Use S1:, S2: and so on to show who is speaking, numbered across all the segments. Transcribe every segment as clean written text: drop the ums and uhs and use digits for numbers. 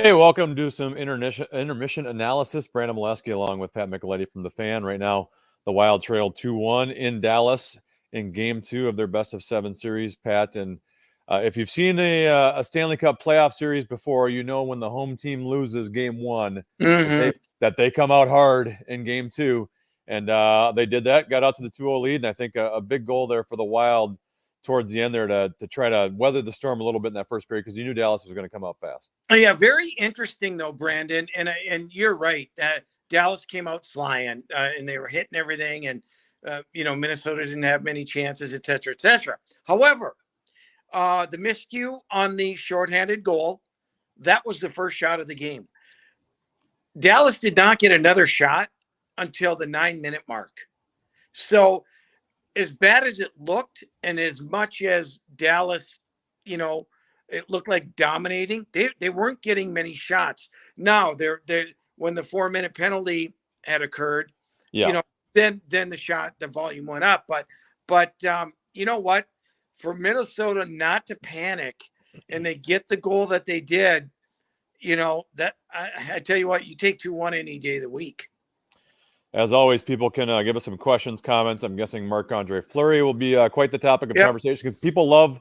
S1: Hey, welcome to some intermission analysis. Brandon Mileski along with Pat Micheletti from The Fan. Right now, the Wild trailed 2-1 in Dallas in Game 2 of their best-of-7 series, Pat. And if you've seen a Stanley Cup playoff series before, you know when the home team loses Game 1 that they come out hard in Game 2. And they did that, got out to the 2-0 lead, and I think a big goal there for the Wild towards the end there to try to weather the storm a little bit in that first period because you knew Dallas was going to come out fast.
S2: Yeah, very interesting though, Brandon. And you're right. Dallas came out flying and they were hitting everything, and Minnesota didn't have many chances, et cetera, et cetera. However, the miscue on the shorthanded goal, that was the first shot of the game. Dallas did not get another shot until the 9-minute mark. So as bad as it looked, and as much as Dallas, it looked like dominating, they weren't getting many shots. Now they're when the 4-minute penalty had occurred, then the volume went up. But you know what? For Minnesota not to panic and they get the goal that they did, that I tell you what, you take 2-1 any day of the week.
S1: As always, people can give us some questions, comments. I'm guessing Marc-Andre Fleury will be quite the topic of conversation because people love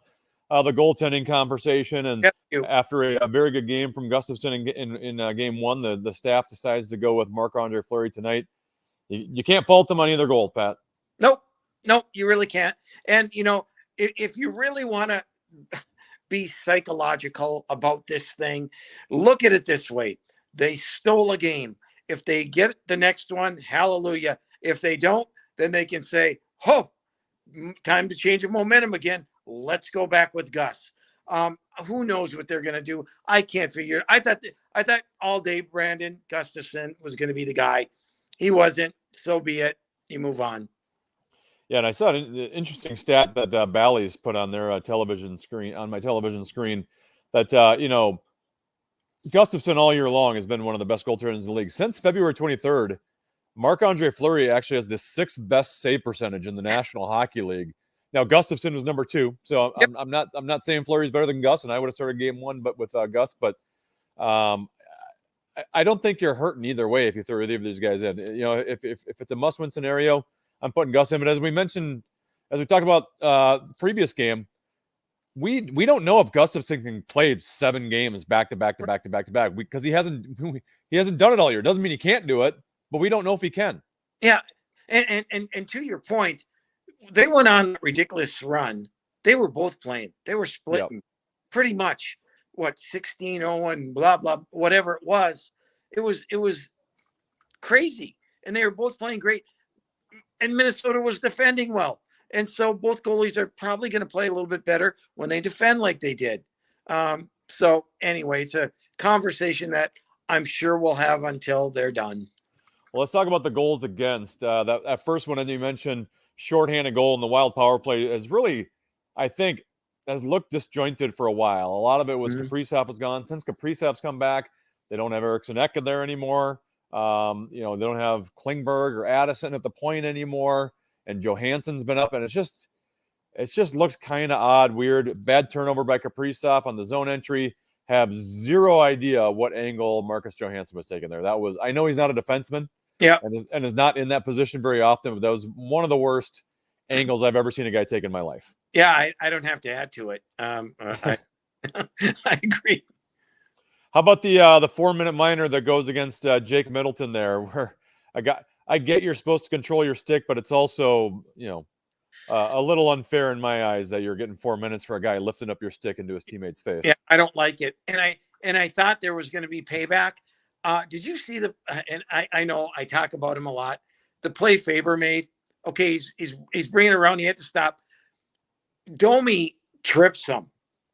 S1: the goaltending conversation. And after a very good game from Gustafsson in Game 1, the staff decides to go with Marc-Andre Fleury tonight. You can't fault them on either goal, Pat.
S2: Nope, you really can't. And, if you really want to be psychological about this thing, look at it this way. They stole a game. If they get the next one, hallelujah. If they don't, then they can say, time to change the momentum again. Let's go back with Gus. Who knows what they're going to do? I can't figure it. I thought all day Brandon Gustafsson was going to be the guy. He wasn't. So be it. You move on.
S1: Yeah, and I saw an interesting stat that Bally's put on their television screen, on my television screen, that, Gustafsson all year long has been one of the best goaltenders in the league. Since February 23rd, Marc-Andre Fleury actually has the 6th best save percentage in the National Hockey League. Now, Gustafsson was number 2, so I'm not saying Fleury's better than Gus, and I would have started Game 1 but with Gus, but I don't think you're hurting either way if you throw either of these guys in. If it's a must-win scenario, I'm putting Gus in. But as we mentioned, as we talked about previous game, we don't know if Gustafsson can play 7 games back to back because he hasn't done it all year. Doesn't mean he can't do it, but we don't know if he can.
S2: Yeah, and to your point, they went on a ridiculous run. They were both playing. They were splitting pretty much 16-0 and blah blah whatever it was. It was crazy, and they were both playing great. And Minnesota was defending well. And so both goalies are probably going to play a little bit better when they defend like they did. So anyway, it's a conversation that I'm sure we'll have until they're done.
S1: Well, let's talk about the goals against. That first one, and you mentioned shorthanded goal in the Wild power play is really, I think, has looked disjointed for a while. A lot of it was Kaprizov was gone. Since Kaprizov's come back, they don't have Eriksson Ek there anymore. They don't have Klingberg or Addison at the point anymore. And Johansson's been up, and it's just looked kind of odd, weird. Bad turnover by Kaprizov on the zone entry. Have zero idea what angle Marcus Johansson was taking there. I know he's not a defenseman, and is not in that position very often, but that was one of the worst angles I've ever seen a guy take in my life.
S2: Yeah, I don't have to add to it. I agree.
S1: How about the 4-minute minor that goes against Jake Middleton there, where I get you're supposed to control your stick, but it's also, a little unfair in my eyes that you're getting 4 minutes for a guy lifting up your stick into his teammate's face.
S2: Yeah, I don't like it. And I thought there was going to be payback. Did you see and I know I talk about him a lot, the play Faber made? Okay, he's bringing it around. He had to stop. Domi trips him.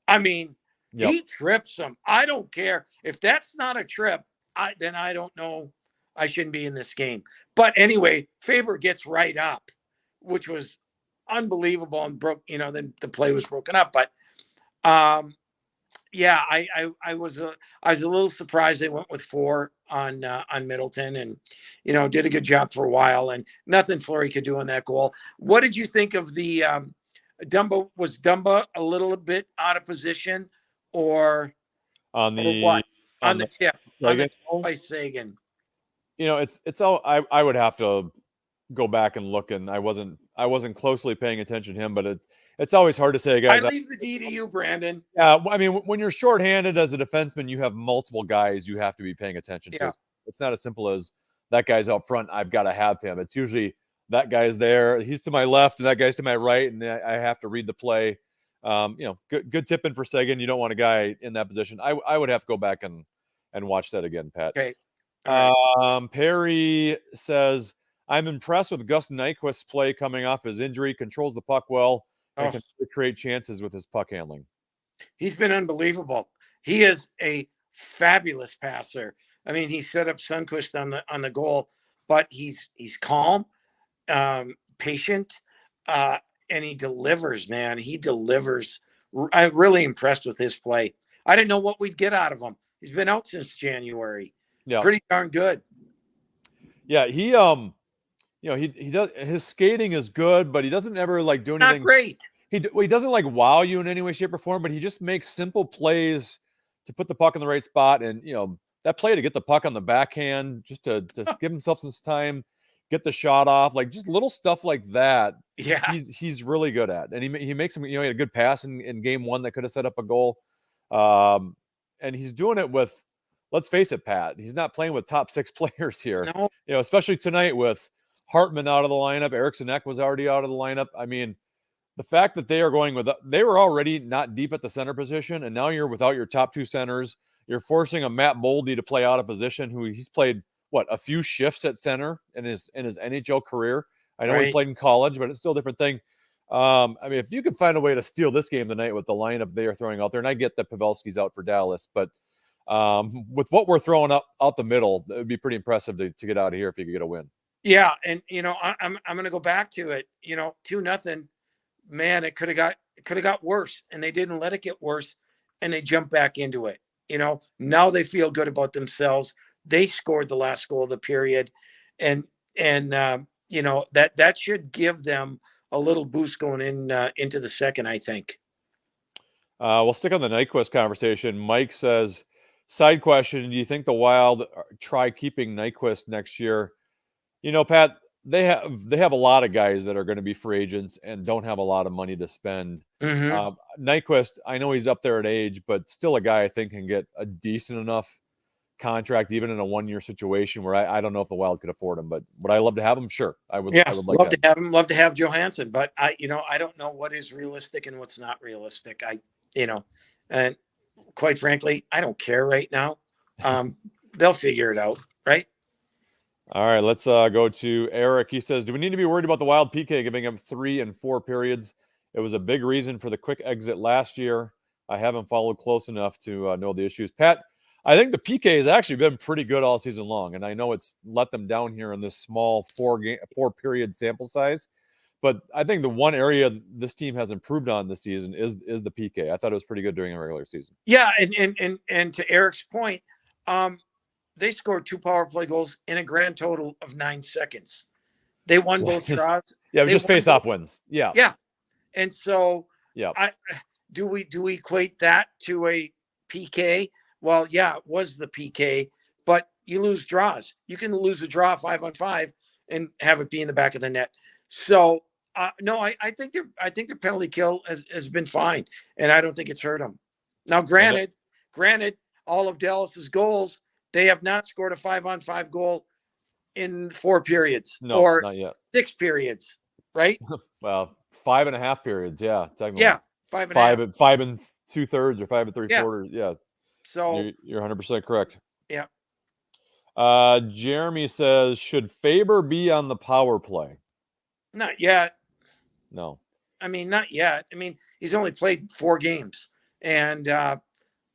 S2: I mean, he trips him. I don't care. If that's not a trip, then I don't know. I shouldn't be in this game. But anyway, Faber gets right up, which was unbelievable, and broke, then the play was broken up. But I was a little surprised they went with 4 on Middleton, and did a good job for a while, and nothing Fleury could do on that goal. What did you think of the Dumba? Was Dumba a little bit out of position, or
S1: on the
S2: what? on the tip
S1: Seguin.
S2: by Sagan.
S1: You know, it's all I would have to go back and look, and I wasn't closely paying attention to him, but it's always hard to say, guys.
S2: I leave the D to you, Brandon.
S1: Yeah, I mean, when you're shorthanded as a defenseman, you have multiple guys you have to be paying attention to. It's not as simple as that guy's out front, I've got to have him. It's usually that guy's there, he's to my left, and that guy's to my right, and I have to read the play. You know, good tip in for Sagan. You don't want a guy in that position. I would have to go back and watch that again, Pat.
S2: Okay.
S1: Perry says, I'm impressed with Gus Nyquist's play coming off his injury, controls the puck well, and can create chances with his puck handling.
S2: He's been unbelievable. He is a fabulous passer. I mean, he set up Sundqvist on the goal, but he's calm, patient, and he delivers, man. He delivers. I'm really impressed with his play. I didn't know what we'd get out of him. He's been out since January. Yeah, pretty darn good.
S1: Yeah, he you know, he does, his skating is good, but he doesn't ever like do anything.
S2: Not great.
S1: He doesn't like wow you in any way, shape, or form, but he just makes simple plays to put the puck in the right spot. And, you know, that play to get the puck on the backhand, just to give himself some time, get the shot off, like just little stuff like that.
S2: Yeah.
S1: He's really good at. And he makes some, you know, he had a good pass in game one that could have set up a goal. And he's doing it with, let's face it, Pat, he's not playing with top six players here.
S2: No.
S1: You know, especially tonight with Hartman out of the lineup, Eriksson Ek was already out of the lineup. I mean, the fact that they are going with, they were already not deep at the center position, and now you're without your top two centers. You're forcing a Matt Boldy to play out of position, who he's played a few shifts at center in his NHL career. I know he played in college, but it's still a different thing. I mean, if you could find a way to steal this game tonight with the lineup they are throwing out there, and I get that Pavelski's out for Dallas, but with what we're throwing out the middle, it would be pretty impressive to get out of here if you could get a win.
S2: Yeah, and you know, I'm going to go back to it. You know, 2-0. Man, it could have got worse, and they didn't let it get worse, and they jumped back into it. You know, now they feel good about themselves. They scored the last goal of the period, and you know, that should give them a little boost going into the second, I think.
S1: We'll stick on the Nyquist conversation. Mike says, side question, do you think the Wild try keeping Nyquist next year? You know, Pat, they have a lot of guys that are going to be free agents and don't have a lot of money to spend. Nyquist, I know he's up there in age, but still a guy I think can get a decent enough contract, even in a one-year situation where I don't know if the Wild could afford him, but would I love to have him? Sure. I would like
S2: love to have him, love to have Johansson, but I don't know what is realistic and what's not realistic. And quite frankly, I don't care right now. They'll figure it out, right?
S1: All right, let's go to Eric. He says, do we need to be worried about the Wild PK giving him 3 and 4 periods? It was a big reason for the quick exit last year. I haven't followed close enough to know the issues. Pat, I think the PK has actually been pretty good all season long, and I know it's let them down here in this small 4-period sample size. But I think the one area this team has improved on this season is the PK. I thought it was pretty good during the regular season.
S2: Yeah, and to Eric's point, they scored 2 power play goals in a grand total of 9 seconds. They won both draws.
S1: Yeah, it was just face-off wins. Yeah.
S2: Yeah. And so
S1: yeah,
S2: do we equate that to a PK? Well, yeah, it was the PK, but you lose draws. You can lose a draw 5-on-5 and have it be in the back of the net. So no, I think their penalty kill has been fine, and I don't think it's hurt them. Now, granted, all of Dallas's goals, they have not scored a 5-on-5 goal in 4 periods or
S1: not yet.
S2: 6 periods, right?
S1: Well, 5.5 periods, yeah, technically.
S2: Yeah, 5.5.
S1: 5 and 2/3 or 5 and 3/4. Yeah.
S2: So
S1: you're 100% correct.
S2: Yeah.
S1: Jeremy says, should Faber be on the power play?
S2: Not yet.
S1: No.
S2: I mean, not yet. I mean, he's only played 4 games, and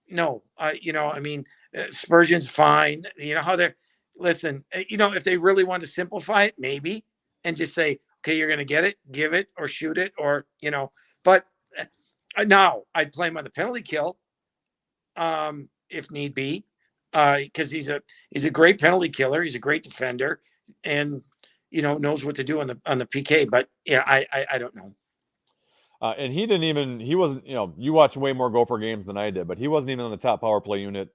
S2: no, I mean, Spurgeon's fine. You know how they're. Listen, if they really want to simplify it, maybe, and just say, okay, you're going to get it, give it, or shoot it, or But now I'd play him on the penalty kill, if need be, because he's a great penalty killer. He's a great defender, and knows what to do on the PK. But yeah, I don't know.
S1: And he wasn't, you watch way more Gopher games than I did, but he wasn't even on the top power play unit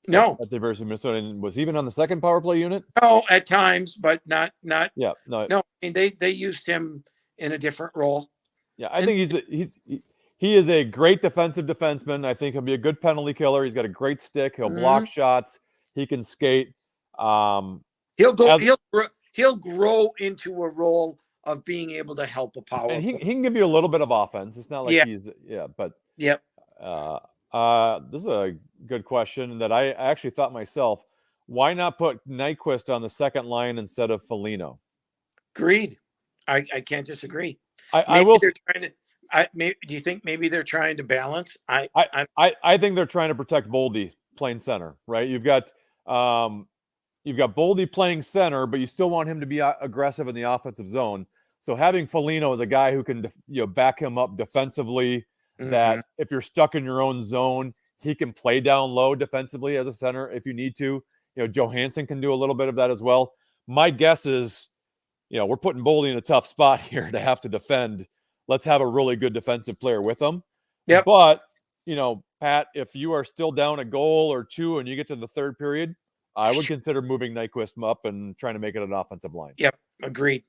S2: No,
S1: at the University of Minnesota, and was even on the second power play unit.
S2: no, at times, but not.
S1: Yeah, no.
S2: I mean, they used him in a different role.
S1: Yeah, I think he is a great defensive defenseman. I think he'll be a good penalty killer. He's got a great stick. He'll block shots. He can skate.
S2: He'll grow into a role of being able to help a power.
S1: And he can give you a little bit of offense. It's not like but
S2: yep.
S1: This is a good question that I actually thought myself. Why not put Nyquist on the second line instead of Foligno?
S2: Agreed. I can't disagree.
S1: I will.
S2: They're trying to. Do you think maybe they're trying to balance?
S1: I think they're trying to protect Boldy playing center, right? You've got Boldy playing center, but you still want him to be aggressive in the offensive zone. So having Foligno as a guy who can back him up defensively, that if you're stuck in your own zone, he can play down low defensively as a center if you need to. Johansson can do a little bit of that as well. My guess is, we're putting Boldy in a tough spot here to have to defend. Let's have a really good defensive player with him.
S2: Yep.
S1: But, Pat, if you are still down a goal or two and you get to the third period, I would consider moving Nyquist up and trying to make it an offensive line.
S2: Yep. Agreed.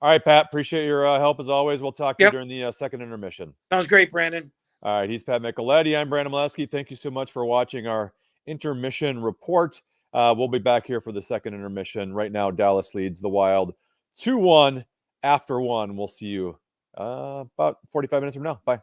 S1: All right, Pat. Appreciate your help as always. We'll talk to you during the second intermission.
S2: Sounds great, Brandon.
S1: All right. He's Pat Micheletti. I'm Brandon Mileski. Thank you so much for watching our intermission report. We'll be back here for the second intermission. Right now, Dallas leads the Wild 2-1 after one. We'll see you about 45 minutes from now. Bye.